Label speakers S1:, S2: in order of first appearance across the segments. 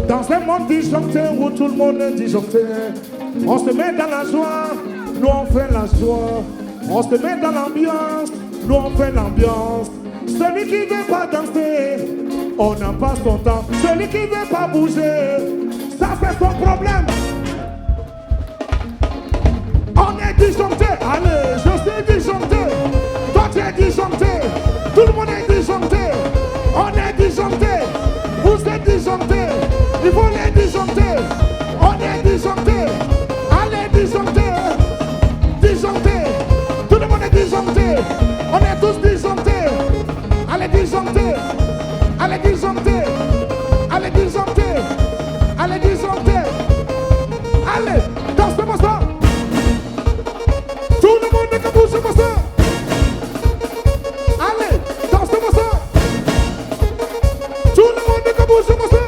S1: Dans un monde disjoncté où tout le monde est disjoncté, on se met dans la joie, nous on fait la joie. On se met dans l'ambiance, nous on fait l'ambiance. Celui qui veut pas danser, on n'a pas son temps. Celui qui veut pas bouger, ça c'est son problème. On est disjoncté, allez, je suis disjoncté. Toi tu es disjoncté, tout le monde est disjoncté. On est disjoncté, vous êtes disjoncté. Il faut les disjoncter, on est disjoncté. Allez disjoncté, disjoncté. Tout le monde est disjoncté, on est tous disjonctés. Allez disjoncter, allez disjoncter, allez disjoncter, allez disjoncter. Allez, danse-moi ça. Tout le monde est comme vous, moi ça. Allez, danse-moi ça. Tout le monde est comme vous, moi ça.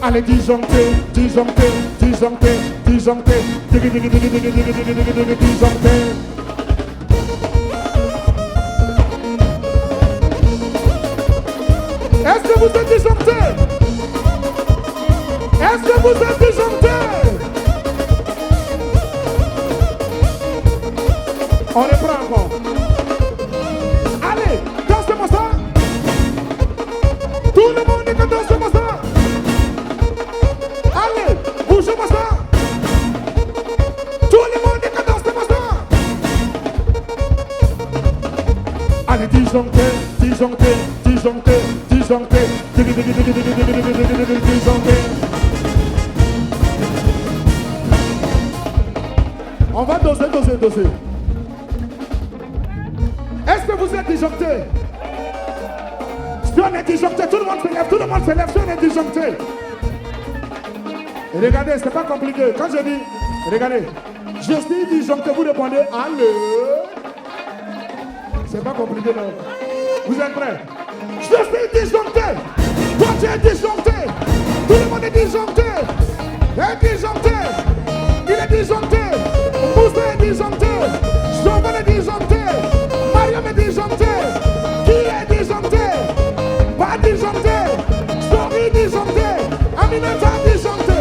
S1: Allez disjoncter, disjoncter, disjoncter, disjoncter, disjoncter. Est-ce que vous êtes disjoncté? Est-ce que vous êtes disjoncté? On reprend encore. Allez, dansez-moi ça. Tout le monde est que dansez-moi ça. Allez, bougez-moi ça. Tout le monde est que dansez-moi ça. Allez, disjoncter, disjoncter, disjoncter, disjoncter, disjoncter. On va doser, doser, doser. Est-ce que vous êtes disjoncté? Si on est disjoncté, tout le monde se lève, tout le monde se lève, si on est disjoncté. Et regardez, c'est pas compliqué. Quand je dis, regardez, je suis disjoncté, vous répondez, allez. C'est pas compliqué, non. Vous êtes prêts? Je suis disjoncté. Toi, tu es disjoncté. Tout le monde est disjoncté. Il est disjoncté. Il est disjoncté. Moussa est disjoncté. Jovan est disjoncté. Mariam est disjoncté. Qui est disjoncté? Pas disjoncté. Story disjoncté. Aminata disjoncté.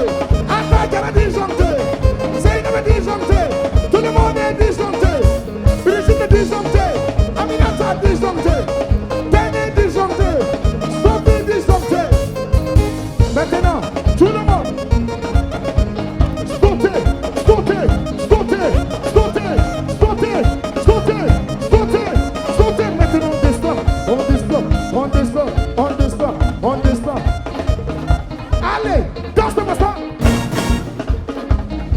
S1: Attaque est disjoncté. Zeynep est disjoncté. Tout le monde est disjoncté. Brigitte est disjoncté. Aminata disjoncté. Maintenant, tout le monde, sautez, sautez, sautez, sautez, sautez, sautez, sautez, sautez. Maintenant, on descend, on descend, on descend, on descend, on descend. Allez, danse-moi ça.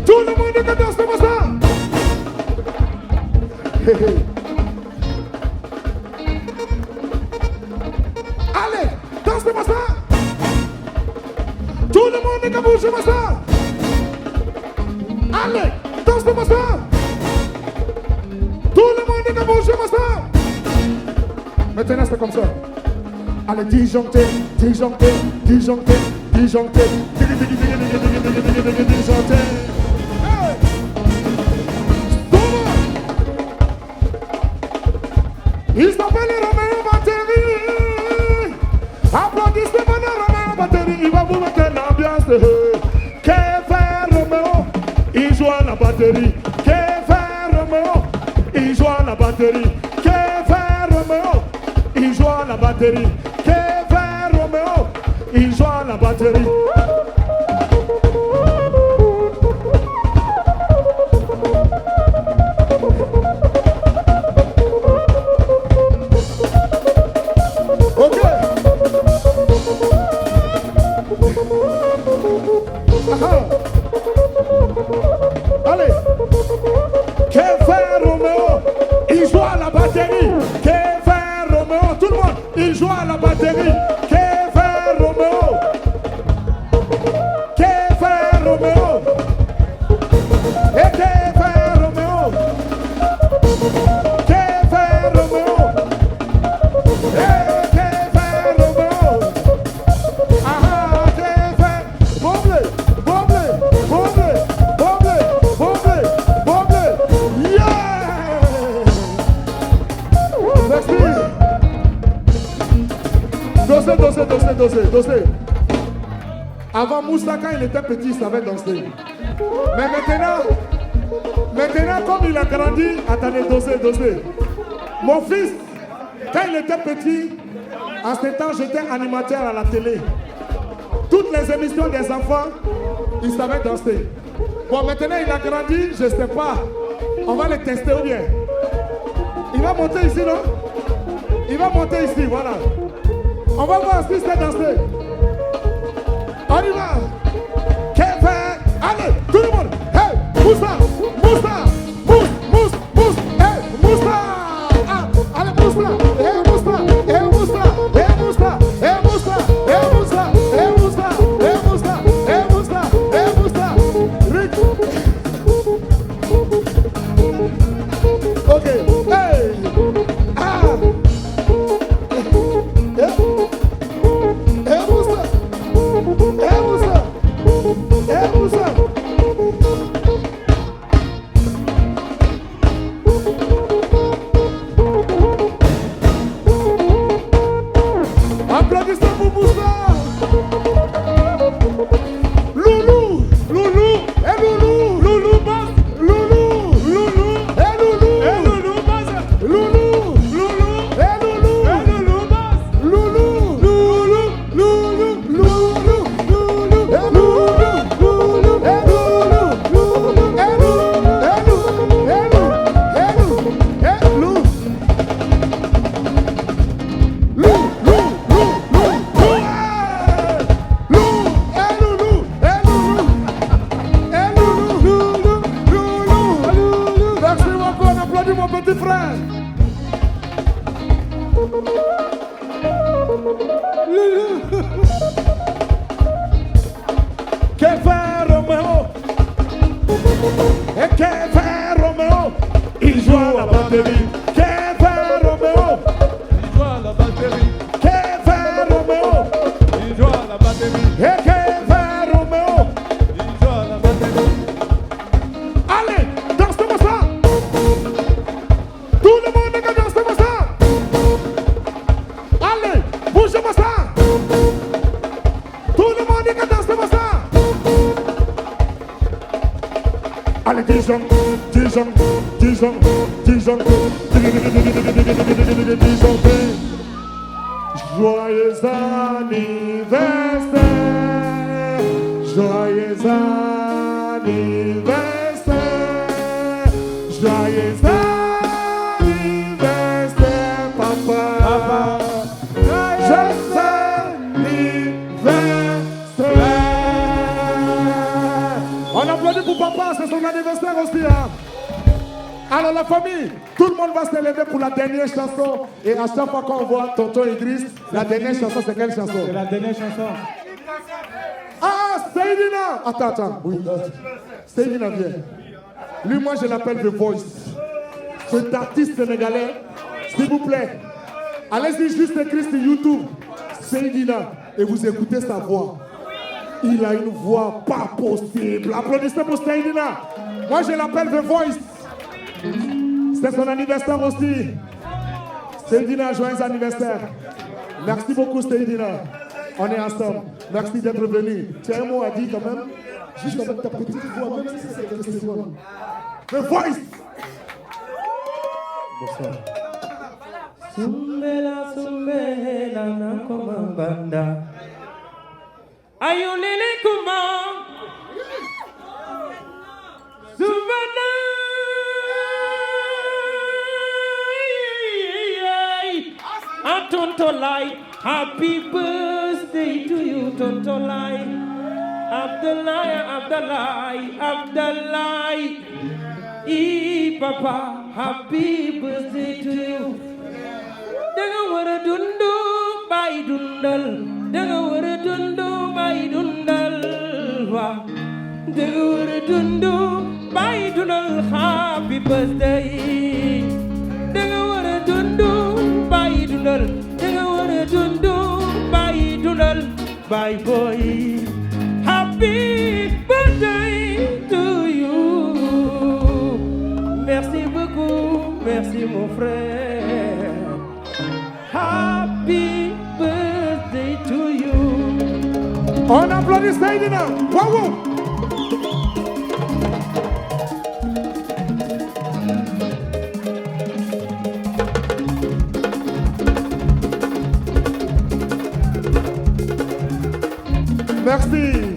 S1: Tout le monde est danse-moi ça. Allez, danse-moi ça. Tout le monde est comme bougez-moi ça. Allez, danse-moi ça. Tout le monde est comme bougez-moi ça. Maintenant c'est comme ça. Allez, disjoncter, disjoncter, disjoncter, disjoncter, disjoncter. Il s'appelle Roméo Batterie. Applaudissez pour Roméo Batterie. Il va vous mettre l'ambiance. Que fait Roméo? Il joue à la batterie. Que fait Roméo? Il joue à la batterie. Que fait Roméo? Il joue à la batterie. Que fait Roméo? Il joue à la batterie. Allez, que fait Roméo? Il joue à la batterie. Que fait Roméo? Tout le monde, il joue à la batterie. Que fait Roméo? Dossé. Avant Moussa, quand il était petit, il savait danser. Mais maintenant, comme il a grandi, attendez, Dossé. Mon fils, quand il était petit, en ce temps, j'étais animateur à la télé. Toutes les émissions des enfants, il savait danser. Bon, maintenant, il a grandi, je ne sais pas. On va le tester ou bien. Il va monter ici, non? Il va monter ici, voilà. On va voir si c'est danser. On y va. Kevin. Allez, tout le monde. Hey, Moussa. Hey, Moussa. Ah, allez, Moussa. Hey, Moussa. Rick. Ok. Hey. Ah. Applaudissez pour Moussa. Loulou Bass. Il joue à la batterie. Kevin Romeo. Il joue à la batterie. Kevin Romeo. Il joue à la batterie. Et Kevin Romeo. Il joue à la batterie. Allez, danse-moi ça. Tout le monde danse-moi ça. Allez, bougez-moi ça. Tout le monde danse-moi ça. Allez, Dijon. Joyeux anniversaire, joyeux anniversaire, joyeux anniversaire, papa. Joyeux anniversaire. On applaudit pour papa, c'est son anniversaire aussi, hein. Alors la famille, tout le monde va se lever pour la dernière chanson. Et à chaque fois qu'on voit tonton Idriss, la dernière chanson, c'est quelle chanson?
S2: C'est la dernière chanson.
S1: Ah, Seydina. Attends. Oui, Seydina vient. Lui, moi, je l'appelle The Voice. Cet artiste sénégalais, s'il vous plaît, allez-y juste écrire sur YouTube, Seydina, et vous écoutez sa voix. Il a une voix pas possible. Applaudissez pour Seydina. Moi, je l'appelle The Voice. C'est son anniversaire aussi. Seydina, joyeux anniversaire. Merci beaucoup, Seydina. On est ensemble. Merci d'être venu. Tu as un mot à dire quand même? Juste avec ta petite voix, même si c'est quelque chose. The Voice. Bonsoir.
S2: Sumbela na komambanda. Ayolele kuma. Sumbela. Tontolai, happy birthday to you, Tontolai. Abdallah. Papa, happy birthday to you. Danga wara dundu bay dundal. Danga wara dundu bay dundal. Danga wara dundu bay dundal. Happy birthday. Danga wara dundu bay dundal. Danga wara dundu bay dundal. Bye boy. Happy birthday to you. Merci beaucoup, merci mon frère. Happy birthday.
S1: On applaudit Seydina. Wow. Merci.